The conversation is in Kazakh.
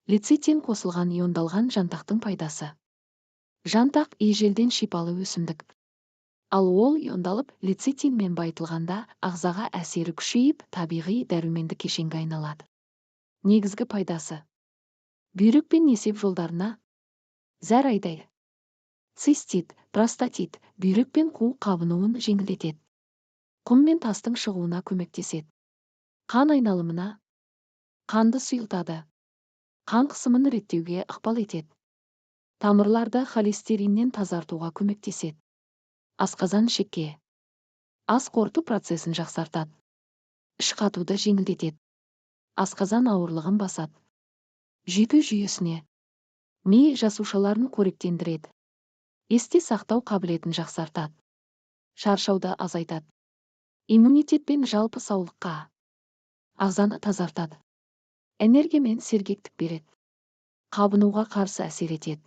Лецитин қосылған иондалған жантақтың пайдасы. Жантақ ежелден шипалы өсімдік. Ал ол иондалып лецитинмен байытылғанда ағзаға әсері күшейіп, табиғи дәрумендік кешенге айналады. Негізгі пайдасы. Бүйрек пен несеп жолдарына зәр айдайды. Цистит, простатит, бүйрек пен қуық қабынуын жеңілдетеді. Құм мен тастың шығуына көмектеседі. Қан айналымына, қанды сұйылтады. Қан қысымын реттеуге ықпал етеді. Тамырларды холестериннен тазартуға көмектеседі. Асқазан ішекке. Ас қорыту процесін жақсартады. Іш қатуды жеңілдетеді. Асқазан ауырлығын басады. Жүйке жүйесіне. Ми жасушаларын қоректендіреді. Есте сақтау қабілетін жақсартады. Шаршауды азайтады. Иммунитет пен жалпы саулыққа. Ағзаны тазартады. Энергия мен сергектік береді. Қабынуға қарсы әсер етеді.